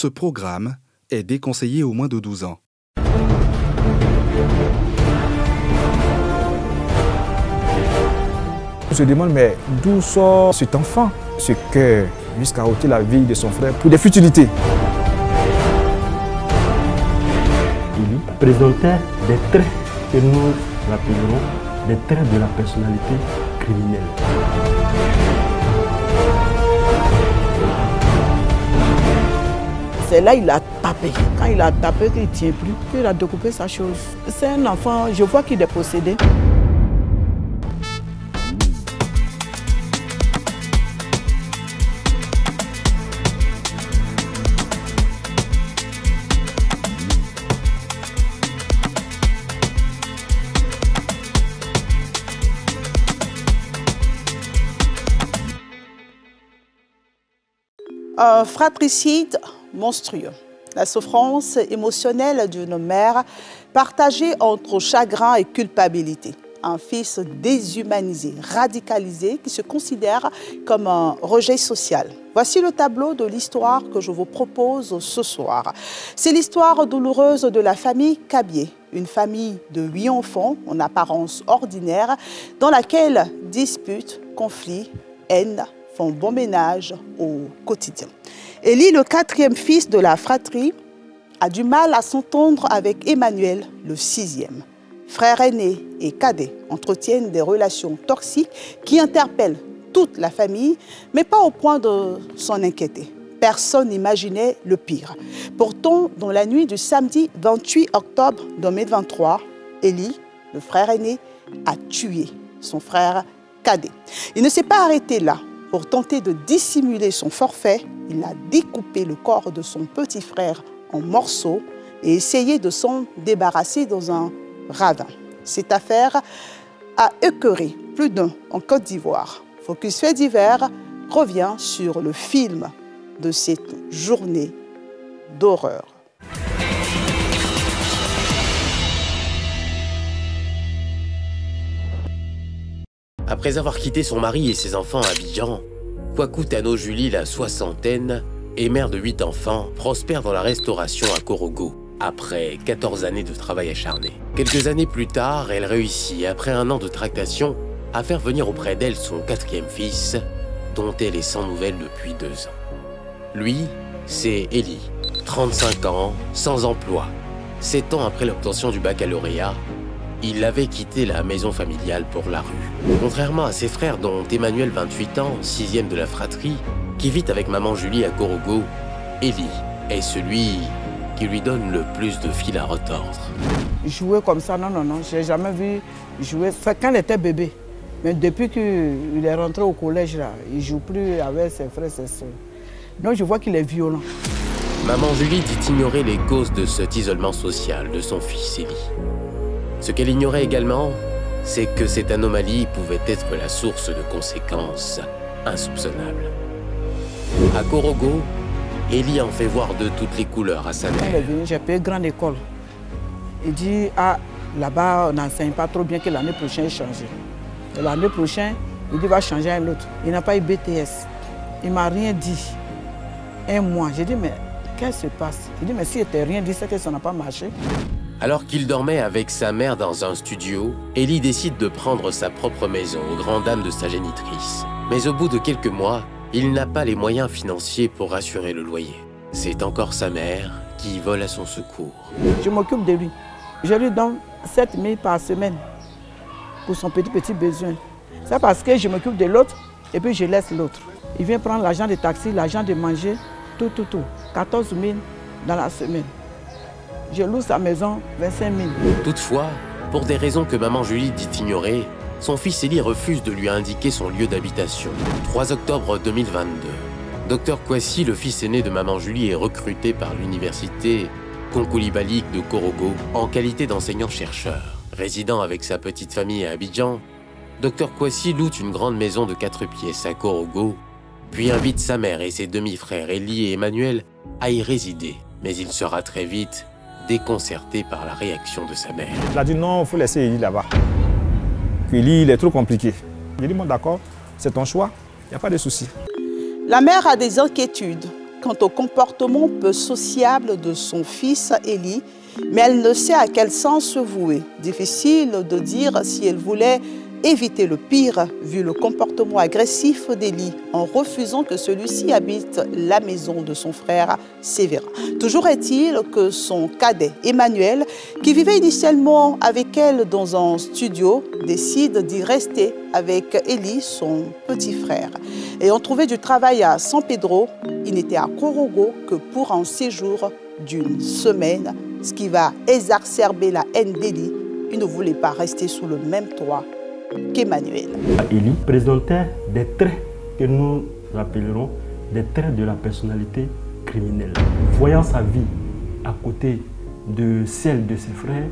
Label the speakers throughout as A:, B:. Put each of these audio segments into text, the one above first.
A: Ce programme est déconseillé aux moins de 12 ans.
B: On se demande, mais d'où sort cet enfant? Ce cœur, jusqu'à ôter la vie de son frère pour des futilités.
C: Il présentait des traits que nous appellerons des traits de la personnalité criminelle.
D: C'est là il a tapé. Quand il a tapé, qu'il ne tient plus, il a découpé sa chose. C'est un enfant, je vois qu'il est possédé. Un fratricide monstrueux. La souffrance émotionnelle d'une mère partagée entre chagrin et culpabilité. Un fils déshumanisé, radicalisé, qui se considère comme un rejet social. Voici le tableau de l'histoire que je vous propose ce soir. C'est l'histoire douloureuse de la famille Kabié, une famille de 8 enfants en apparence ordinaire, dans laquelle disputes, conflits, haine font bon ménage au quotidien. Élie, le 4e fils de la fratrie, a du mal à s'entendre avec Emmanuel, le 6e. Frère aîné et cadet entretiennent des relations toxiques qui interpellent toute la famille, mais pas au point de s'en inquiéter. Personne n'imaginait le pire. Pourtant, dans la nuit du samedi 28 octobre 2023, Élie, le frère aîné, a tué son frère cadet. Il ne s'est pas arrêté là. Pour tenter de dissimuler son forfait, il a découpé le corps de son petit frère en morceaux et essayé de s'en débarrasser dans un ravin. Cette affaire a écœuré plus d'un en Côte d'Ivoire. Focus Faits divers revient sur le film de cette journée d'horreur.
E: Après avoir quitté son mari et ses enfants à Abidjan, Kwaku Tano Julie, la soixantaine, et mère de 8 enfants, prospère dans la restauration à Korogo, après 14 années de travail acharné. Quelques années plus tard, elle réussit, après un an de tractation, à faire venir auprès d'elle son 4e fils, dont elle est sans nouvelles depuis 2 ans. Lui, c'est Élie, 35 ans, sans emploi. 7 ans après l'obtention du baccalauréat, il avait quitté la maison familiale pour la rue. Contrairement à ses frères, dont Emmanuel, 28 ans, 6e de la fratrie, qui vit avec maman Julie à Korogo, Élie est celui qui lui donne le plus de fil à retordre.
D: Jouer comme ça, non, je n'ai jamais vu jouer. Enfin, quand il était bébé, mais depuis qu'il est rentré au collège, là, il ne joue plus avec ses frères et ses soeurs. Donc je vois qu'il est violent.
E: Maman Julie dit ignorer les causes de cet isolement social de son fils Élie. Ce qu'elle ignorait également, c'est que cette anomalie pouvait être la source de conséquences insoupçonnables. À Korogo, Élie en fait voir de toutes les couleurs à sa mère.
D: Quand il est venu, j'ai payé grande école. Il dit, ah, là-bas, on n'enseigne pas trop bien que l'année prochaine, il change. Et l'année prochaine, il dit, il va changer à l'autre. Il n'a pas eu BTS. Il ne m'a rien dit. 1 mois. J'ai dit, mais qu'est-ce qui se passe? Il dit, mais s'il n'était rien dit, c'est que ça n'a pas marché.
E: Alors qu'il dormait avec sa mère dans un studio, Élie décide de prendre sa propre maison aux grandes dames de sa génitrice. Mais au bout de quelques mois, il n'a pas les moyens financiers pour assurer le loyer. C'est encore sa mère qui vole à son secours.
D: Je m'occupe de lui. Je lui donne 7 000 par semaine pour son petit besoin. C'est parce que je m'occupe de l'autre et puis je laisse l'autre. Il vient prendre l'argent de taxi, l'argent de manger, tout. 14 000 dans la semaine. Je loue sa maison 25 000.
E: Toutefois, pour des raisons que maman Julie dit ignorer, son fils Élie refuse de lui indiquer son lieu d'habitation. 3 octobre 2022. Dr Kwasi, le fils aîné de maman Julie, est recruté par l'université Konkoulibaly de Korogo en qualité d'enseignant-chercheur. Résidant avec sa petite famille à Abidjan, Dr Kwasi loue une grande maison de 4 pièces à Korogo, puis invite sa mère et ses demi-frères Élie et Emmanuel à y résider. Mais il sera très vite déconcerté par la réaction de sa mère.
B: Il a dit non, il faut laisser Élie là-bas. Élie, il est trop compliqué. J'ai dit, bon d'accord, c'est ton choix, il n'y a pas de souci.
D: La mère a des inquiétudes. quant au comportement peu sociable de son fils Élie, mais elle ne sait à quel sens se vouer. Difficile de dire si elle voulait éviter le pire, vu le comportement agressif d'Élie, en refusant que celui-ci habite la maison de son frère Sévérin. Toujours est-il que son cadet, Emmanuel, qui vivait initialement avec elle dans un studio, décide d'y rester avec Élie, son petit frère. Ayant trouvé du travail à San Pedro, il n'était à Corogo que pour un séjour d'une semaine, ce qui va exacerber la haine d'Élie. Il ne voulait pas rester sous le même toit qu'Emmanuel.
C: Élie présentait des traits que nous appellerons des traits de la personnalité criminelle. Voyant sa vie à côté de celle de ses frères,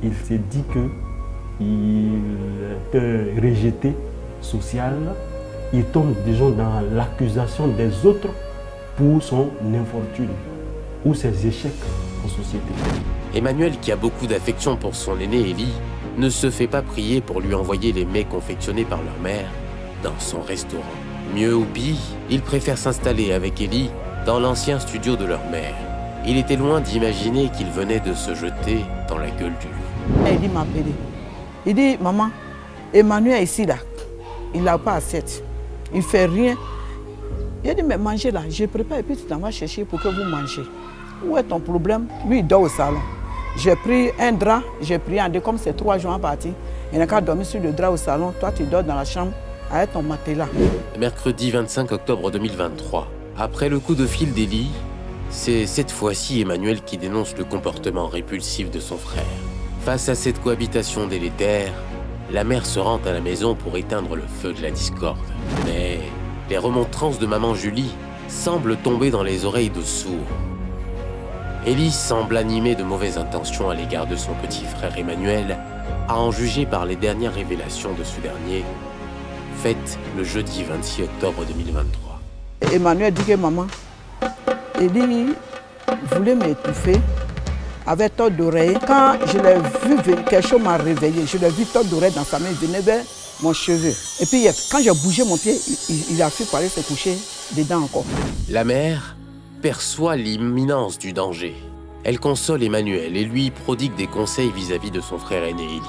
C: il s'est dit qu'il est rejeté social. Il tombe déjà dans l'accusation des autres pour son infortune ou ses échecs en société.
E: Emmanuel, qui a beaucoup d'affection pour son aîné Élie, ne se fait pas prier pour lui envoyer les mets confectionnés par leur mère dans son restaurant. Mieux ou pis, il préfère s'installer avec Élie dans l'ancien studio de leur mère. Il était loin d'imaginer qu'il venait de se jeter dans la gueule du loup.
F: Élie m'a appelé. Il dit, maman, Emmanuel est ici là. Il n'a pas assiette. Il ne fait rien. Il a dit, mais mangez là. Je prépare et puis tu t'en vas chercher pour que vous mangez. Où est ton problème? Lui, il dort au salon. J'ai pris un drap, j'ai pris un dé, comme c'est 3 jours en partie. Il n'a qu'à dormir sur le drap au salon. Toi, tu dors dans la chambre avec ton matelas.
E: Mercredi 25 octobre 2023, après le coup de fil d'Élie, c'est cette fois-ci Emmanuel qui dénonce le comportement répulsif de son frère. Face à cette cohabitation délétère, la mère se rend à la maison pour éteindre le feu de la discorde. Mais les remontrances de maman Julie semblent tomber dans les oreilles de sourds. Élie semble animée de mauvaises intentions à l'égard de son petit frère Emmanuel, à en juger par les dernières révélations de ce dernier, faites le jeudi 26 octobre 2023.
F: Emmanuel dit que maman, Élie voulait m'étouffer avec tort d'oreille. Quand je l'ai vu, quelque chose m'a réveillé. Je l'ai vu tort d'oreille dans sa main, il venait vers mon cheveu. Et puis quand j'ai bougé mon pied, il a fui par aller se coucher dedans encore.
E: La mère perçoit l'imminence du danger. Elle console Emmanuel et lui prodigue des conseils vis-à-vis de son frère aîné Élie.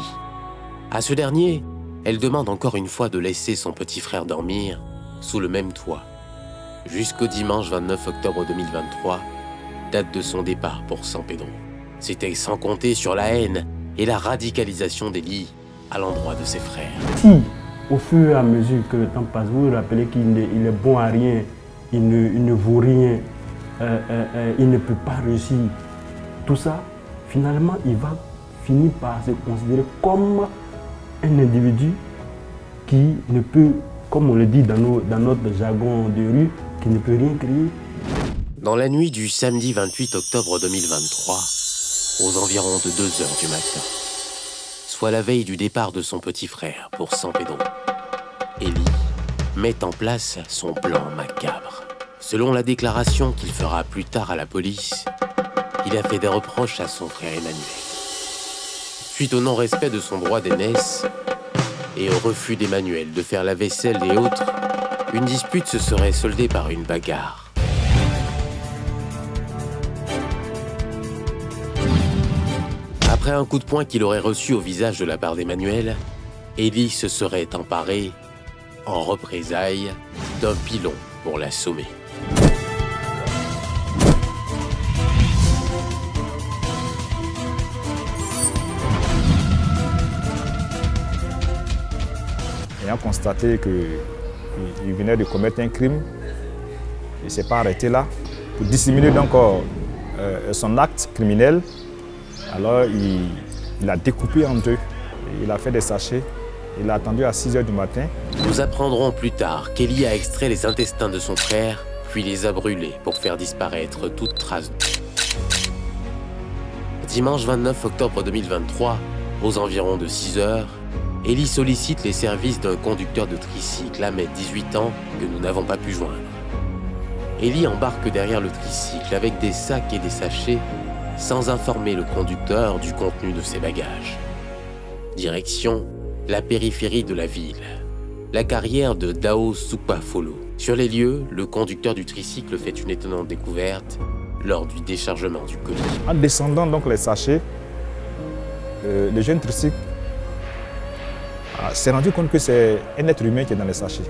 E: À ce dernier, elle demande encore une fois de laisser son petit frère dormir sous le même toit, jusqu'au dimanche 29 octobre 2023, date de son départ pour San Pedro. C'était sans compter sur la haine et la radicalisation d'Élie à l'endroit de ses frères.
C: Si, au fur et à mesure que le temps passe, vous vous rappelez qu'il est bon à rien, il ne vaut rien, il ne peut pas réussir. Tout ça, finalement, il va finir par se considérer comme un individu qui ne peut, comme on le dit dans notre jargon de rue, qui ne peut rien créer.
E: Dans la nuit du samedi 28 octobre 2023, aux environs de 2 h du matin, soit la veille du départ de son petit frère pour San Pedro, Élie met en place son plan macabre. Selon la déclaration qu'il fera plus tard à la police, il a fait des reproches à son frère Emmanuel. Suite au non-respect de son droit d'aînesse et au refus d'Emmanuel de faire la vaisselle et autres, une dispute se serait soldée par une bagarre. Après un coup de poing qu'il aurait reçu au visage de la part d'Emmanuel, Élie se serait emparé, en représailles, d'un pilon pour l'assommer.
B: Ayant constaté qu'il venait de commettre un crime, il ne s'est pas arrêté là. Pour dissimuler donc son acte criminel, alors il a découpé en deux. Il a fait des sachets. Il a attendu à 6 h du matin.
E: Nous apprendrons plus tard qu'Élie a extrait les intestins de son frère, puis les a brûlés pour faire disparaître toute trace. Dimanche 29 octobre 2023, aux environs de 6 h, Élie sollicite les services d'un conducteur de tricycle, Ahmed, 18 ans, que nous n'avons pas pu joindre. Élie embarque derrière le tricycle avec des sacs et des sachets, sans informer le conducteur du contenu de ses bagages. Direction la périphérie de la ville, la carrière de Dao Supafolo. Sur les lieux, le conducteur du tricycle fait une étonnante découverte lors du déchargement du colis.
B: En descendant donc les sachets, le jeune tricycle s'est rendu compte que c'est un être humain qui est dans les sachets.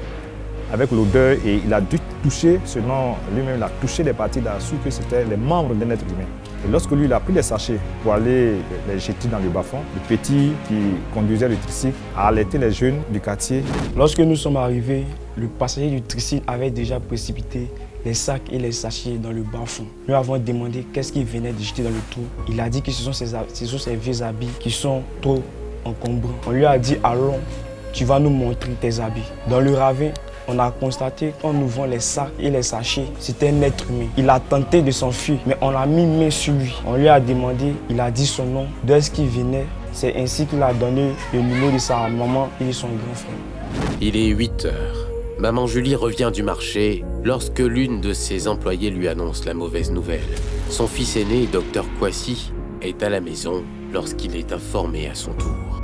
B: Avec l'odeur, et il a dû toucher, selon lui-même, il a touché les parties, il a su que c'était les membres d'un être humain. Et lorsque lui, il a pris les sachets pour aller les jeter dans le bas-fond, le petit qui conduisait le tricycle a alerté les jeunes du quartier.
G: Lorsque nous sommes arrivés, le passager du tricycle avait déjà précipité les sacs et les sachets dans le bas-fond. Nous avons demandé qu'est-ce qu'il venait de jeter dans le trou. Il a dit que ce sont ses vieux habits qui sont trop encombrants. On lui a dit, allons, tu vas nous montrer tes habits. Dans le ravin, on a constaté qu'en ouvrant les sacs et les sachets, c'était un être humain. Il a tenté de s'enfuir, mais on a mis main sur lui. On lui a demandé, il a dit son nom, d'où est-ce qu'il venait. C'est ainsi qu'il a donné le numéro de sa maman et de son grand frère.
E: Il est 8 heures. Maman Julie revient du marché lorsque l'une de ses employées lui annonce la mauvaise nouvelle. Son fils aîné, Dr Kwasi, est à la maison lorsqu'il est informé à son tour.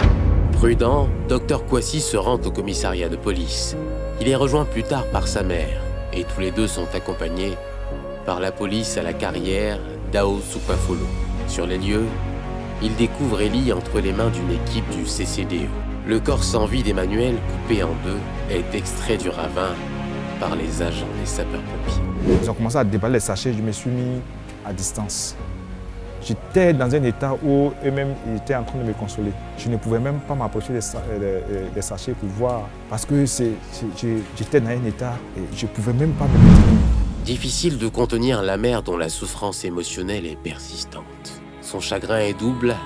E: Prudent, Dr Kwasi se rend au commissariat de police. Il est rejoint plus tard par sa mère et tous les deux sont accompagnés par la police à la carrière Dao Supafolo. Sur les lieux, il découvre Ellie entre les mains d'une équipe du CCDE. Le corps sans vie d'Emmanuel, coupé en deux, est extrait du ravin par les agents des sapeurs-pompiers.
B: Ils ont commencé à déballer les sachets, je me suis mis à distance. J'étais dans un état où eux-mêmes étaient en train de me consoler. Je ne pouvais même pas m'approcher des sachets pour voir, parce que j'étais dans un état et je ne pouvais même pas me mettre.
E: Difficile de contenir la mère dont la souffrance émotionnelle est persistante. Son chagrin est double,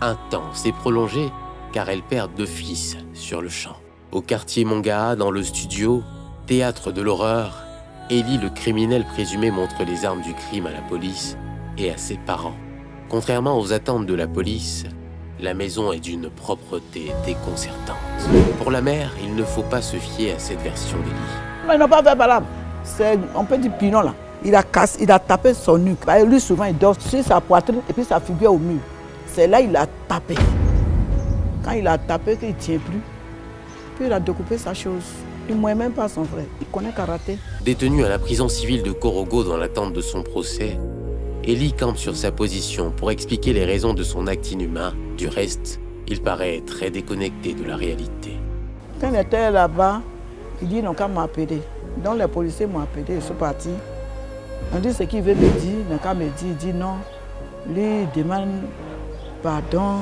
E: intense et prolongé, car elle perd 2 fils sur le champ. Au quartier Mongaha, dans le studio, théâtre de l'horreur, Ellie, le criminel présumé, montre les armes du crime à la police et à ses parents. Contrairement aux attentes de la police, la maison est d'une propreté déconcertante. Pour la mère, il ne faut pas se fier à cette version d'Ellie.
F: Mais ils n'ont pas fait palabre. C'est, on peut dire, Pinon là. Il a tapé son nuque. Lui, souvent, il dort sur sa poitrine et puis sa figure au mur. C'est là qu'il a tapé. Quand il a tapé, qu'il ne tient plus, puis il a découpé sa chose. Il ne mouille même pas son frère. Il connaît karaté.
E: Détenu à la prison civile de Korogo dans l'attente de son procès, Ellie campe sur sa position pour expliquer les raisons de son acte inhumain. Du reste, il paraît très déconnecté de la réalité.
F: Quand il était là-bas, il dit non, qu'à m'appeler. Donc les policiers m'ont appelé, ils sont partis. On dit ce qu'il veut me dire, non, qu'à me dire, il dit non. Lui, il demande pardon.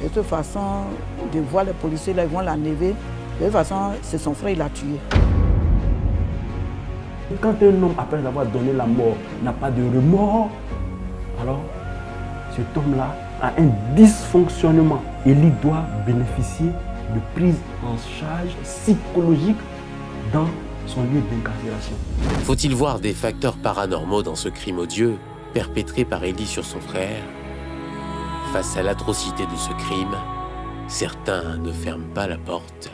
F: De toute façon, de voir les policiers, là, ils vont l'enlever. De toute façon, c'est son frère, il l'a tué.
C: Quand un homme, après avoir donné la mort, n'a pas de remords, alors cet homme-là a un dysfonctionnement. Et il doit bénéficier de prise en charge psychologique dans son lieu d'incarcération.
E: Faut-il voir des facteurs paranormaux dans ce crime odieux perpétré par Ellie sur son frère? Face à l'atrocité de ce crime, certains ne ferment pas la porte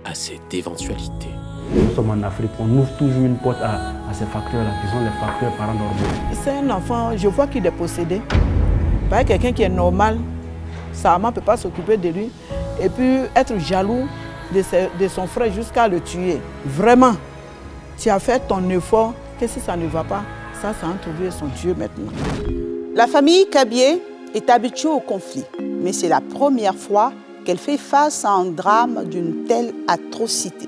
E: à cette éventualité.
C: Nous sommes en Afrique, on ouvre toujours une porte à ces facteurs-là, qui sont les facteurs paranormaux.
F: C'est un enfant, je vois qu'il est possédé par quelqu'un qui est normal. Sa maman ne peut pas s'occuper de lui et puis être jaloux de son frère jusqu'à le tuer. Vraiment, tu as fait ton effort, que si ça ne va pas, ça a trouvé son Dieu maintenant.
D: La famille Kabié est habituée au conflit, mais c'est la première fois qu'elle fait face à un drame d'une telle atrocité.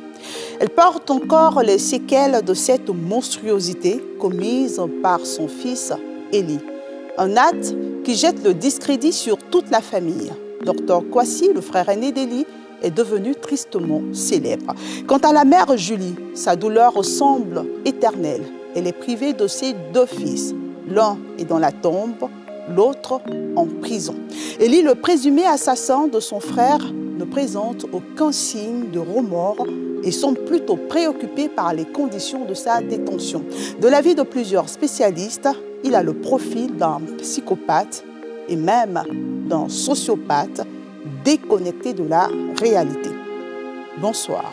D: Elle porte encore les séquelles de cette monstruosité commise par son fils Ellie. Un acte qui jette le discrédit sur toute la famille. Dr Kwasi, le frère aîné d'Ellie, est devenu tristement célèbre. Quant à la mère Julie, sa douleur semble éternelle. Elle est privée de ses 2 fils. L'un est dans la tombe, l'autre en prison. Ellie, le présumé assassin de son frère, ne présente aucun signe de remords et semble plutôt préoccupé par les conditions de sa détention. De l'avis de plusieurs spécialistes, il a le profil d'un psychopathe et même d'un sociopathe déconnecté de la réalité. Bonsoir.